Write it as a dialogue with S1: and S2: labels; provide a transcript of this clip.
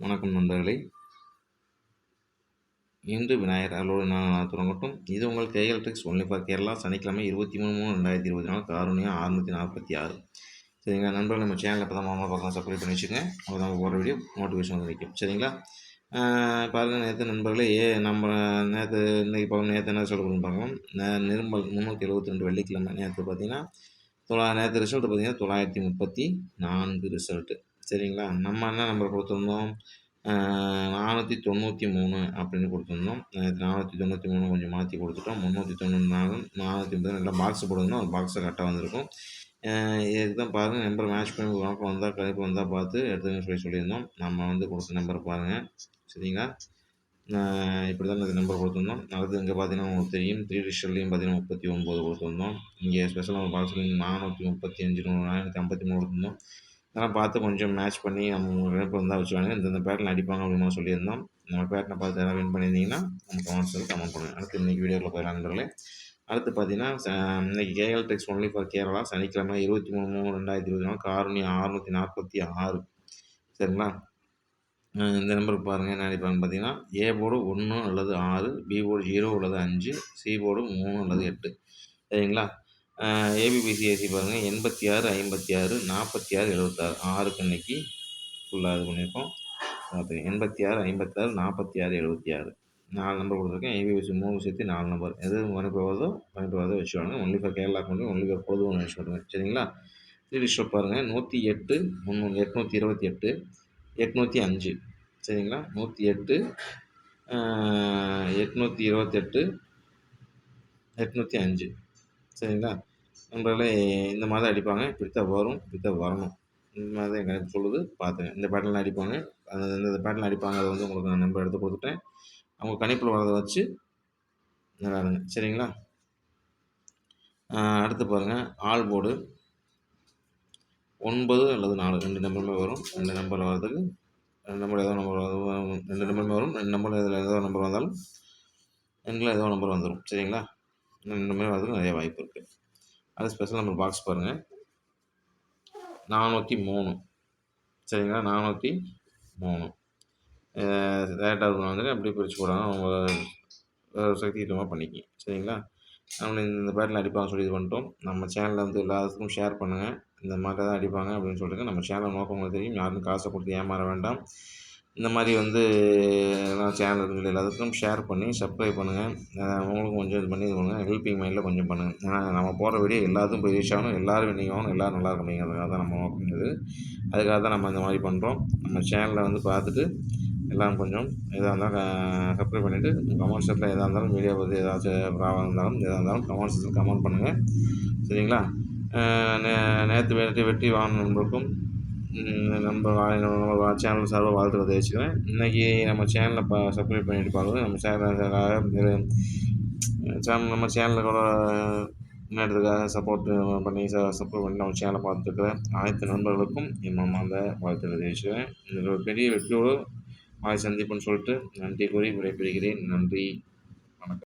S1: வணக்கம் நண்பர்களே. இன்று விநாயகர் அருளோடு நான் தொடங்கட்டும். இது உங்கள் கைகள் ட்ரிக்ஸ் ஒன்லி ஃபார் கேரளா. சனிக்கிழமை 23/3/2024 காரூணியா 646. சரிங்களா நண்பர்கள், நம்ம சேனலில் இப்போ தான் பார்க்கலாம், சப்ஸ்கிரைப் பண்ணி வச்சுக்கோங்க. அப்போ தான் போகிற வீடியோ நோட்டிஃபிகேஷன் வந்து நிற்கும். சரிங்களா. பாருங்கள், நேற்று நண்பர்களே நம்ம இன்றைக்கி பார்க்கணும். நேற்று என்ன சொல்ல போகணும்னு பார்க்கலாம். நிர்மல் 372 வெள்ளிக்கிழமை நேற்று பார்த்தீங்கன்னா நேற்று ரிசல்ட்டு பார்த்தீங்கன்னா 934 ரிசல்ட்டு. சரிங்களா. நம்ம என்ன நம்பர் கொடுத்துருந்தோம், 493 அப்படின்னு கொடுத்துருந்தோம். 493 கொஞ்சம் மாற்றி கொடுத்துட்டோம். 394 480 நல்லா பாக்ஸ் போட்டிருந்தோம். அந்த பாக்ஸை கரெக்டாக வந்திருக்கும். இதுக்கு தான் பாருங்கள், நம்பர் மேட்ச் பண்ணி உனக்கு வந்தால் கணிப்பு வந்தால் பார்த்து எடுத்துன்னு சொல்லியிருந்தோம். நம்ம கொடுத்த நம்பரை பாருங்கள். சரிங்களா. இப்படி தான் இந்த நம்பர் கொடுத்துருந்தோம். அடுத்து இங்கே பார்த்தீங்கன்னா உங்களுக்கு தெரியும், 3 டிஜிட்டல்லையும் பார்த்தீங்கன்னா 39 கொடுத்துருந்தோம். இங்கே ஸ்பெஷல் நம்பர் பாக்ஸ்லையும் 435 453 கொடுத்துருந்தோம். அதெல்லாம் பார்த்து கொஞ்சம் மேட்ச் பண்ணி நம்ம கணிப்பு வந்தால் வச்சுருவாங்க. இந்த பேட்டர்ன் அடிப்பாங்க அப்படின்னு சொல்லியிருந்தோம். நம்ம பேட்டர்னை பார்த்து எதாவது வின் பண்ணியிருந்தீங்கன்னா நம்ம கமெண்ட்ஸில் கமெண்ட் பண்ணுங்கள். அடுத்து இன்றைக்கி வீடியோவில் போயிடலாம் நண்பர்களே. அடுத்து பார்த்தீங்கன்னா இன்றைக்கி KL tricks only for Kerala. சனிக்கிழமை 23/3/2024 காரூணியா 646. சரிங்களா. இந்த நம்பருக்கு பாருங்கள் என்ன அடிப்பாங்கன்னு பார்த்தீங்கன்னா, ஏ போர்டு 1 அல்லது 6, பி போர்டு 0 அல்லது 5, சி போர்டு 3 அல்லது 8. சரிங்களா. ஏபிபிசிஏசி பாருங்கள், 86 56 46 76 6க்கு இன்றைக்கி ஃபுல்லாக இது பண்ணியிருக்கோம். பார்த்துங்க, 86 56 46 76 4 நம்பர் கொடுத்துருக்கேன். ஏபிபிசி 3 சேர்த்து 4 நம்பர். எது கணிப்பு வருதோ வச்சுருவாங்க. ஒன்லி ஃபார் கேரளாக்கு மட்டும் ஒன்லி ஃபார் பொது ஒன்று வச்சுருவாங்க. சரிங்களா. 3 டிஜிட் பாருங்கள், 108 828 805. சரிங்களா. 108 828 805. சரிங்களா. நண்பர்களே, இந்த மாதிரி தான் அடிப்பாங்க. இப்படித்தான் வரும், இப்படித்தான் வரணும். இந்த மாதிரி தான் எனக்கு சொல்லுது. பார்த்துங்க, இந்த பேட்டர்னில் அடிப்பாங்க. இந்த பேட்டர்னில் அடிப்பாங்க. அதை உங்களுக்கு நான் நம்பர் எடுத்து கொடுத்துட்டேன். அவங்க கணிப்பில் வரதை வச்சு நல்லாருங்க. சரிங்களா. அடுத்து பாருங்கள், ஆல் போர்டு 9 அல்லது 4 2 நம்பருமே வரும். 2 நம்பர் வர்றதுக்கு 2 நம்பர் ஏதோ நம்பர் 2 நம்பருமே வரும். 2 நம்பர் இதில் ஏதோ நம்பர் வந்தாலும் 2ல் ஏதோ நம்பர் வந்துடும். சரிங்களா. 2 நம்பர் வரதுக்கு நிறைய வாய்ப்பு இருக்குது. அது ஸ்பெஷல் நம்பர் பாக்ஸ் பாருங்கள், 403. சரிங்களா. 403 டேரெக்டாக வந்து அப்படி பிரித்து போடுறாங்க. அவங்க சக்தியுமாக பண்ணிக்கி. சரிங்களா. நம்ம இந்த பேட்டில் அடிப்பாங்க சொல்லி இது பண்ணிட்டோம். நம்ம சேனலில் வந்து எல்லாத்துக்கும் ஷேர் பண்ணுங்கள். இந்த மாதிரி தான் அடிப்பாங்க அப்படின்னு சொல்லிட்டு நம்ம சேனல் நோக்கம் உங்களுக்கு தெரியும். யாருக்கும் காசை கொடுத்து ஏமாற வேண்டாம். இந்த மாதிரி எல்லாம் சேனல் இருக்குது, எல்லாத்துக்கும் ஷேர் பண்ணி சப்ஸ்கிரைப் பண்ணுங்கள். உங்களுக்கும் கொஞ்சம் இது பண்ணி இது பண்ணுங்கள். ஹெல்ப்பிங் மைண்டில் கொஞ்சம் பண்ணுங்கள். ஏன்னா நம்ம போடுற வீடியோ எல்லாத்துக்கும் போய் ரீச் ஆகணும், எல்லோரும் வின்னிங் ஆகணும், எல்லோரும் நல்லா இருக்கும் அப்படிங்கிறதுக்காக தான் நம்ம நோக்கம். அதுக்காக தான் நம்ம இந்த மாதிரி பண்ணுறோம். நம்ம சேனலை பார்த்துட்டு எல்லாம் கொஞ்சம் எதாக இருந்தாலும் சப்ஸ்கிரைப் பண்ணிவிட்டு கமெண்ட் செக்ஷனில் எதாக இருந்தாலும் வீடியோ பற்றி ஏதாச்சும் ப்ராப்ளம் இருந்தாலும் எதாக இருந்தாலும் கமெண்ட் செக்ஷனில் கமெண்ட் பண்ணுங்கள். சரிங்களா. நேற்று வெற்றி வாங்கினவங்களுக்கும் நம்ம சேனல் சார்பாக வாழ்த்துக்களை தெரிவிச்சுக்கிறேன். இன்றைக்கி நம்ம சேனலை சப்ஸ்கிரைப் பண்ணிட்டு பார்க்குறது நம்ம நம்ம சேனலோட முன்னேற்றத்துக்காக சப்போர்ட் பண்ணி சப்போர்ட் பண்ணி நம்ம சேனலை பார்த்துருக்குற அனைத்து நண்பர்களுக்கும் என் மனமார்ந்த வாழ்த்துக்களை தெரிவிச்சுக்கிறேன். இதில் ஒரு பெரிய வெற்றியோடு சந்திப்புன்னு சொல்லிட்டு நன்றி கூறி விடைபெறுகிறேன். நன்றி.